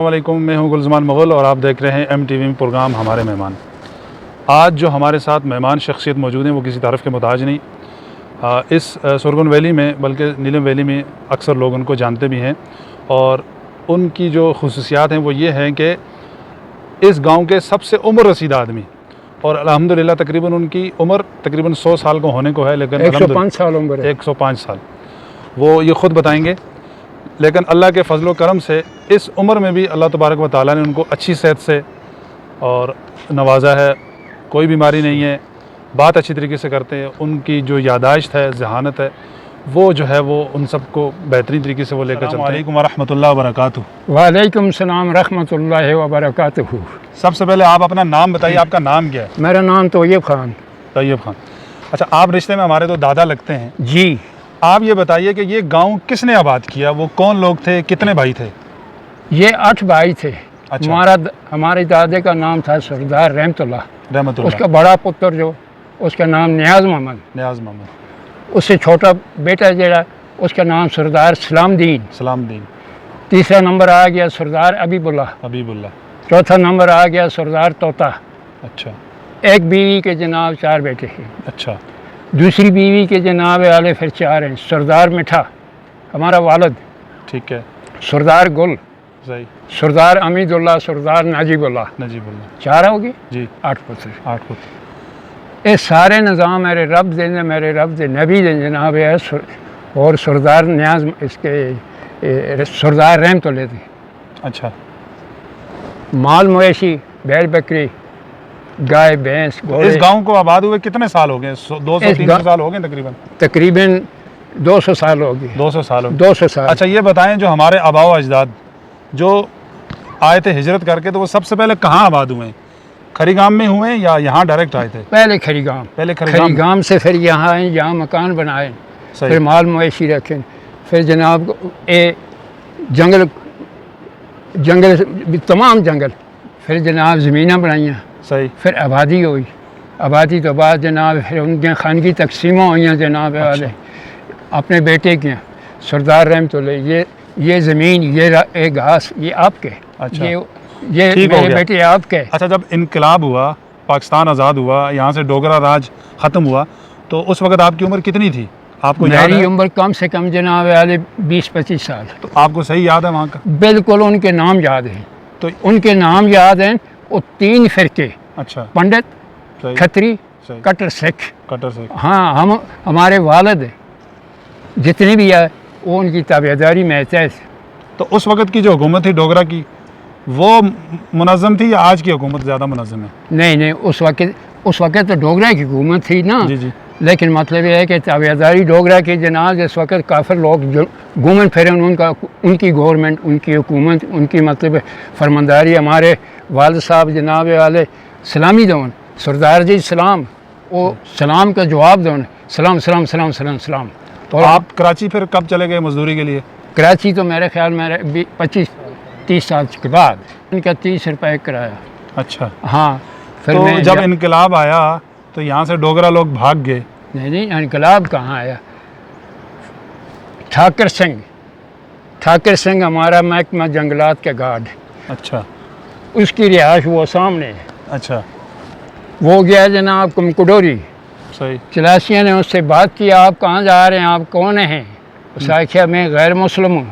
वालेकुम, मैं हूं गुलज़मान मुग़ल और आप देख रहे हैं MTV प्रोग्राम हमारे मेहमान। आज जो हमारे साथ मेहमान शख्सियत मौजूद हैं वो किसी तारीफ़ के मोहताज नहीं। इस सुरगुन वैली में बल्कि नीलम वैली में अक्सर लोग उनको जानते भी हैं और उनकी जो खुसूसियात हैं वो ये हैं कि इस गांव के सबसे उम्र रसीद आदमी और अल्हम्दुलिल्लाह तकरीबन उनकी उम्र तकरीबन 100 साल को होने को है, लेकिन 105 साल उम्र है। 105 साल वो ये ख़ुद बताएंगे। लेकिन अल्लाह के फजल करम से इस उम्र में भी अल्लाह तबारक व तआला ने उनको अच्छी सेहत से और नवाजा है। कोई बीमारी नहीं है, बात अच्छी तरीके से करते हैं। उनकी जो यादाश्त है, ज़हानत है, वो जो है वो उन सबको बेहतरीन तरीके से वो लेकर चलते हैं। वालेकुम वरहमतुल्लाहि वबरकातुहू। वालेकुम सलाम रहमतुल्लाहि वबरकातुहू। सबसे पहले आप अपना नाम बताइए, आपका नाम क्या है? मेरा नाम तैयब खान। तैयब खान। अच्छा, आप रिश्ते में हमारे तो दादा लगते हैं जी। आप ये बताइए कि ये गांव किसने आबाद किया, वो कौन लोग थे, कितने भाई थे? ये 8 भाई थे। अच्छा। हमारे दादे का नाम था सरदार रहमतुल्लाह। उसका बड़ा पुत्र जो उसका नाम नियाज मोहम्मद। उससे छोटा बेटा जरा उसका नाम सरदार सलामदीन। तीसरा नंबर आ गया सरदार हबीबुल्लाह। चौथा नंबर आ गया सरदार तोता। अच्छा। एक बीवी के जनाब 4 बेटे हैं। अच्छा। दूसरी बीवी के जनाब वाले फिर 4 हैं। सरदार मिठा हमारा वालिद, ठीक है। सरदार गुल, सही। सरदार अमीदुल्लाह, सरदार नाजिबुल्लाह। 4 हो गए जी। 8 पुत्र। ये सारे निज़ाम मेरे रब दे नबी दे जनाब है। और सरदार न्याज इसके सरदार रहमतुल्लाह थे। अच्छा। माल मवेशी, बैल बकरी, गाय भैंस घोड़े। इस गांव को आबाद हुए कितने साल हो गए? 200-300 साल हो गए तकरीबन 200 साल हो गए। 200 साल हो गए। 200 साल। अच्छा, ये बताएं, जो हमारे आबाओ अजदाद जो आए थे हिजरत करके, तो वो सबसे पहले कहाँ आबाद हुए? खरीगाम में हुए या यहाँ डायरेक्ट आए थे? पहले खरीगाम से फिर यहाँ आए, यहाँ मकान बनाए, फिर माल मवेशी रखे, फिर जनाब जंगल तमाम जंगल, फिर जनाब ज़मीनें बनाइयाँ। सही। फिर आबादी हुई। आबादी तो बाद जनाब फिर उनके खानगी तकसीमें हुई जनाब वाले। अच्छा। अपने बेटे के सरदार रहमतुल्लाह, ये ज़मीन, ये घास, ये आपके। अच्छा। ये मेरे बेटे आपके। अच्छा, जब इनकलाब हुआ, पाकिस्तान आज़ाद हुआ, यहाँ से डोगरा राज ख़त्म हुआ, तो उस वक़्त आपकी उम्र कितनी थी? आपको याद है? मेरी उम्र कम से कम जनाब वाले 20-25 साल। तो आपको सही याद है वहाँ का? बिल्कुल, उनके नाम याद हैं। तो उनके नाम याद हैं। वो 3 फ़िरके। अच्छा। पंडित, खत्री, कट्टर सिख। हाँ, हमारे वालिद जितने भी है वो उनकी ताबेदारी में थे। तो उस वक़्त की जो हुकूमत थी डोगरा की, वो मुनज़्ज़म थी या आज की हुकूमत ज़्यादा मुनज़्ज़म है? नहीं, उस वक़्त तो डोगरा की हुकूमत थी ना। जी। लेकिन मतलब ये है कि ताबेदारी डोगरा की जनाब इस वक़्त काफ़िर लोग जो घूमन फिरन, उनकी गवर्नमेंट, उनकी हुकूमत, उनकी मतलब फरमानदारी। हमारे वालिद साहब जनाब वाले सलामी दोन, सरदार जी सलाम, वो सलाम का जवाब दोन, सलाम। तो आप कराची फिर कब चले गए मजदूरी के लिए? कराची तो मेरे ख्याल में 25-30 साल के बाद। इनका 30 रुपये किराया। अच्छा। हाँ। फिर तो जब इनकलाब आया तो यहाँ से डोगरा लोग भाग गए? नहीं, इनकलाब कहाँ आया। ठाकर सिंह हमारा महकमा जंगलात के गार्ड। अच्छा। उसकी रिहाइश वो सामने है। अच्छा। वो गया जनाब कुमकुडोरी। सही। चलासिया ने उससे बात की, आप कहाँ जा रहे हैं, आप कौन हैं? उसने आख्या, मैं गैर मुस्लिम हूँ,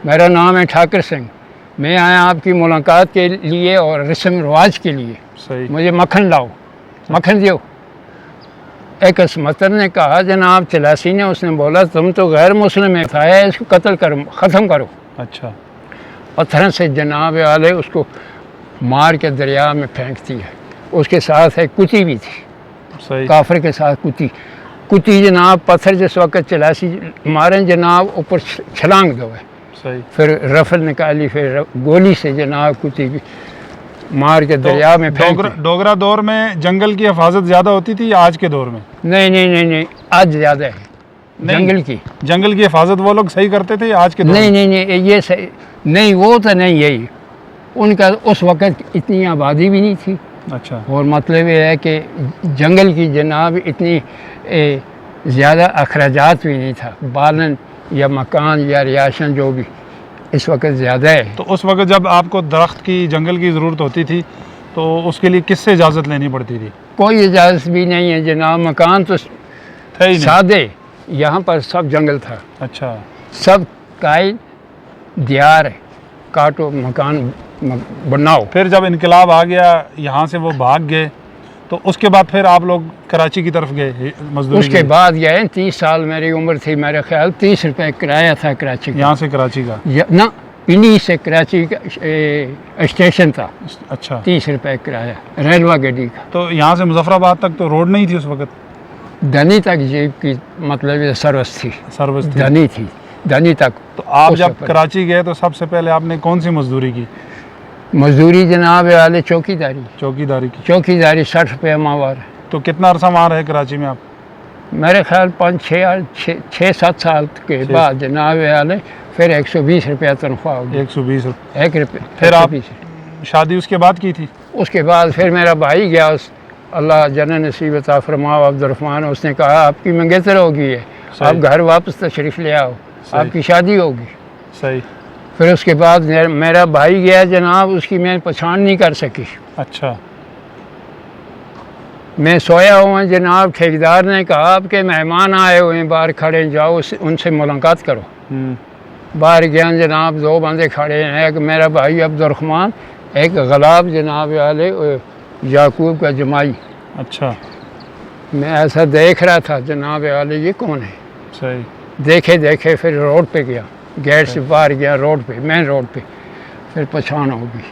मेरा नाम है ठाकर सिंह, मैं आया आपकी मुलाकात के लिए और रस्म रिवाज के लिए। सही। मुझे मक्खन लाओ, मक्खन दो। एक असमतर ने कहा, जनाब चलासी ने, उसने बोला तुम तो गैर मुस्लिम है, खाया इसको कत्ल करो, ख़त्म करो। अच्छा। पत्थर से जनाब वाले उसको मार के दरिया में फेंकती है। उसके साथ एक कुत्ती भी थी। सही। काफिर के साथ कुत्ती जनाब पत्थर जिस वक़्त चलासी मारे जनाब ऊपर छलांग दो है। सही। फिर रफल निकाली, फिर गोली से जनाब कुत्ती भी मार के दरिया में फेंक। डोगरा दौर में जंगल की हिफाजत ज़्यादा होती थी या आज के दौर में? नहीं, आज ज़्यादा है जंगल की हिफाजत वो लोग सही करते थे आज के दौर में? नहीं, ये सही नहीं, वो तो नहीं, यही उनका उस वक़्त इतनी आबादी भी नहीं थी। अच्छा। और मतलब ये है कि जंगल की जनाब इतनी ज़्यादा अखराजात भी नहीं था, बालन या मकान या रिहायशन जो भी इस वक्त ज़्यादा है। तो उस वक्त जब आपको दरख्त की, जंगल की ज़रूरत होती थी तो उसके लिए किससे इजाज़त लेनी पड़ती थी? कोई इजाज़त भी नहीं है जनाब, मकान तो थे ही नहीं। सादे, यहाँ पर सब जंगल था। अच्छा। सब काई दियार है, काटो मकान बनाओ। फिर जब इनकलाब आ गया, यहाँ से वो भाग गए, तो उसके बाद फिर आप लोग कराची की तरफ गए मजदूरी? उसके बाद गए, 30 साल मेरी उम्र थी, मेरे ख्याल 30 रुपये किराया था कराची का। यहाँ से कराची का? ना, इन्हीं से कराची का स्टेशन था। अच्छा। 30 रुपये किराया रेलवे गाड़ी का। तो यहाँ से मुजफ्फराबाद तक तो रोड नहीं थी उस वक्त? धनी तक जीप की मतलब सर्विस थी। सर्विस थी? धनी थी, धनी तक। तो आप जब कराची गए तो सबसे पहले आपने कौन सी मजदूरी की? मजदूरी जनाब वाले चौकीदारी। चौकीदारी की? चौकीदारी 60 रुपये माहवार। तो कितना अरसा वहाँ रहे कराची में आप? मेरे ख्याल 5-6-7 साल के बाद जनाब वाले फिर 120 रुपया तनख्वाह होगी। 120 रुपये? 1 रुपये। फिर आप शादी उसके बाद की थी? उसके बाद फिर मेरा भाई गया, उस अल्लाह जन्नत नसीब अता फरमाओ, अब्दुर्रहमान, उसने कहा आपकी मंगेतर होगी है, आप घर वापस तशरीफ़ ले आओ, आपकी शादी होगी। सही। फिर उसके बाद मेरा भाई गया जनाब, उसकी मैं पहचान नहीं कर सकी। अच्छा। मैं सोया हुआ जनाब, ठेकेदार ने कहा आपके मेहमान आए हुए हैं बाहर खड़े, जाओ उनसे मुलाकात करो। बाहर गया जनाब, 2 बंदे खड़े हैं, एक मेरा भाई अब्दुर्रहमान, एक गुलाब जनाब वाले याकूब का जमाई। अच्छा। मैं ऐसा देख रहा था जनाब वाले ये कौन है। सही। देखे फिर रोड पे गया, गेट से बाहर गया, रोड पे, मेन रोड पे, फिर पहचान होगी।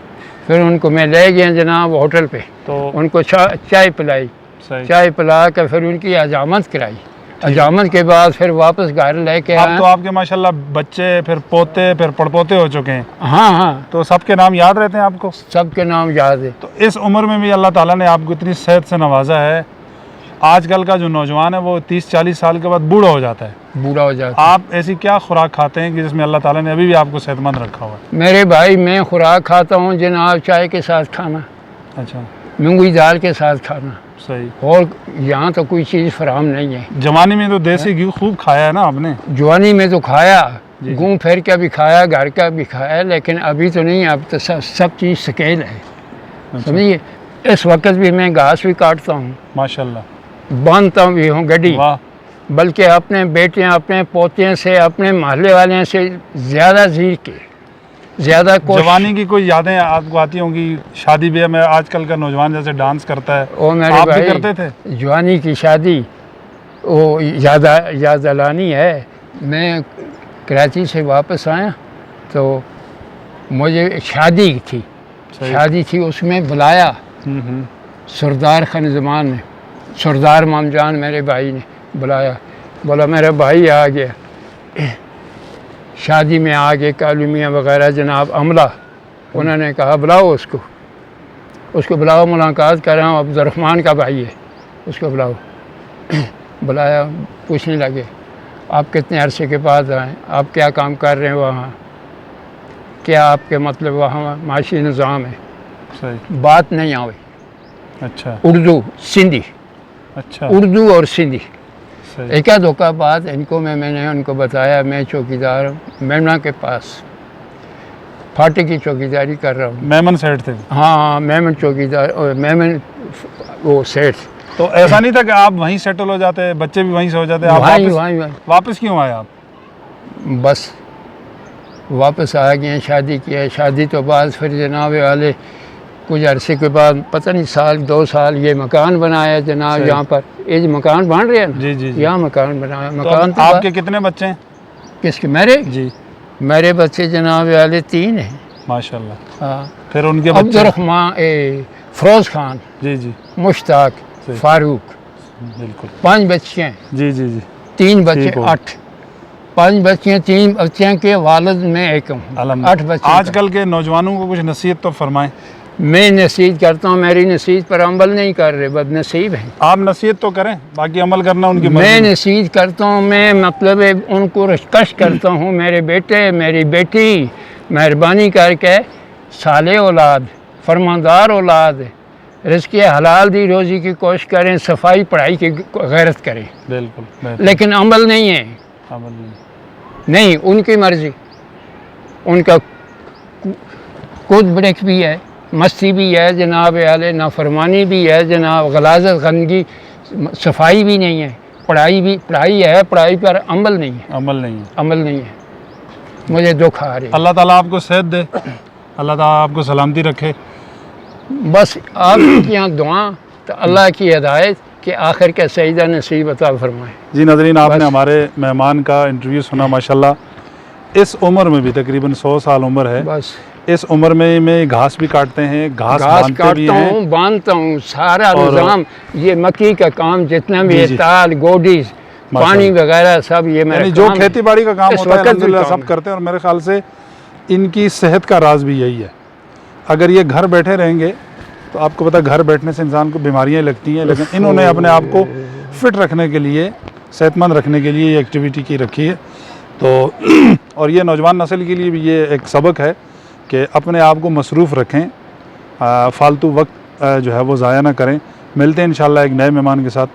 फिर उनको मैं ले गया जनाब होटल पे, तो उनको चाय पिलाई। चाय पिला के फिर उनकी हजामत कराई। हजामत के बाद फिर वापस घर लेके आया। तो आपके माशाल्लाह बच्चे, फिर पोते, फिर पड़पोते हो चुके हैं। हाँ हाँ। तो सबके नाम याद रहते हैं आपको? सबके नाम याद है। तो इस उम्र में भी अल्लाह ताला ने आपको इतनी सेहत से नवाजा है। आजकल का जो नौजवान है वो 30-40 साल के बाद बूढ़ा हो जाता है। बूढ़ा हो जाता है। आप ऐसी क्या खुराक खाते हैं कि जिसमें अल्लाह ताला ने अभी भी आपको सेहतमंद रखा हुआ है? मेरे भाई मैं खुराक खाता हूँ जनाब, चाय के साथ खाना। अच्छा। मूंगी दाल के साथ खाना। सही। और यहाँ तो कोई चीज़ फराम नहीं है। जवानी में तो देसी घी खूब खाया है ना आपने? जवानी में तो खाया, घूम फिर का भी खाया, घर का भी खाया, लेकिन अभी तो नहीं, अब तो सब चीज़ सकेल है। समझिए, इस वक्त भी मैं घास भी काटता हूँ माशाल्लाह, बांधता भी हूँ गड्डी, बल्कि अपने बेटियाँ, अपने पोतियों से, अपने मोहल्ले वाले से ज़्यादा जीर के ज़्यादा। जवानी की कोई यादें आपको आती होंगी? शादी ब्याह में आजकल का नौजवान जैसे डांस करता है, वो मेरे आप भाई भी करते थे? जवानी की शादी वो याद दिलानी है। मैं कराची से वापस आया तो मुझे शादी थी, उसमें बुलाया सरदार खान जमान ने, सरदार मामजान मेरे भाई ने बुलाया, बोला मेरा भाई आ गया शादी में, आ गए कालू मियाँ वगैरह जनाब अमला। उन्होंने कहा बुलाओ उसको बुलाओ, मुलाकात कर रहा हूँ, अब्दुर्रहमान का भाई है, उसको बुलाओ। बुलाया, पूछने लगे आप कितने अरसे के बाद आए, आप क्या काम कर रहे हैं वहाँ, क्या आपके मतलब वहाँ माशी निज़ाम है? सही। बात नहीं आवे। अच्छा। उर्दू सिंधी। अच्छा। उर्दू और सिंधी। एक आध धोखा बात इनको मैंने उनको बताया, मैं चौकीदार हूँ मेमना के पास, फाटे की चौकीदारी कर रहा हूँ। मेमन सेठ थे? हाँ, मेमन चौकीदार, मेमन वो सेठ। तो ऐसा नहीं था कि आप वहीं सेटल हो जाते, बच्चे भी वहीं से हो जाते? आप वापस क्यों आए आप? बस वापस आ गए, शादी किया। शादी तो बाद फिर जनाब वाले कुछ अरसे के बाद, पता नहीं 1-2 साल, ये मकान बनाया जनाब यहाँ पर। ये जो मकान बन रहे हैं ना, जी। यहाँ मकान बनाया। तो मकान तो आपके कितने बच्चे हैं? किसके? मेरे? जी, मेरे बच्चे जनाब वाले 3 हैं माशाल्लाह। हाँ। फिर उनके अब्दुर्रहमान, फिरोज खान, जी, मुश्ताक, फारूक, बिल्कुल 5 बच्चे हैं। जी। 3 बच्चे, 8। 5 बच्चे, 3 बच्चे के वालिद में एक हूँ। 8 बच्चे। आजकल के नौजवानों को कुछ नसीहत तो फरमाएं। मैं नसीहत करता हूँ, मेरी नसीहत पर अमल नहीं कर रहे, बदनसीब हैं। आप नसीहत तो करें, बाकी अमल करना उनकी मर्जी। मैं नसीहत करता हूँ, मैं मतलब उनको रिक्वेस्ट करता हूँ, मेरे बेटे, मेरी बेटी, मेहरबानी करके साले औलाद, फरमानदार औलाद, रिज़्क़ हलाल दी रोज़ी की कोशिश करें, सफाई पढ़ाई की गैरत करें। बिल्कुल। लेकिन अमल नहीं है, नहीं उनकी मर्ज़ी। उनका कूद ब्रेक भी है, मस्ती भी है जनाब आले, नाफरमानी भी है जनाब, गलाजत गंदगी, सफाई भी नहीं है, पढ़ाई है, पढ़ाई पर अमल नहीं है, अमल नहीं है। मुझे दुख आ रही है। अल्लाह ताला आपको सेहत दे, अल्लाह ताला आपको सलामती रखे। बस आपकी यहाँ दुआ तो अल्लाह की हिदायत कि आखिर का सईदा नसीब अता फरमाए। जी नाज़रीन, आपने हमारे मेहमान का इंटरव्यू सुना। माशाल्लाह इस उम्र में भी तकरीबन 100 साल उम्र है। बस इस उम्र में मैं घास भी काटते हैं, घास काटता हूँ, बांधता हूँ, सारा निज़ाम ये मक्की का काम जितना भी है, ताल गोडी पानी वगैरह सब ये मेरा जो खेती बाड़ी का काम होता है अल्हम्दुलिल्लाह सब है। करते हैं। और मेरे ख्याल से इनकी सेहत का राज भी यही है। अगर ये घर बैठे रहेंगे तो आपको पता है घर बैठने से इंसान को बीमारियाँ लगती हैं, लेकिन इन्होंने अपने आप को फिट रखने के लिए, सेहतमंद रखने के लिए ये एक्टिविटी की रखी है। तो और ये नौजवान नस्ल के लिए भी ये एक सबक है कि अपने आप को मसरूफ़ रखें, फालतू वक्त जो है वो ज़ाया ना करें। मिलते हैं इंशाल्लाह एक नए मेहमान के साथ।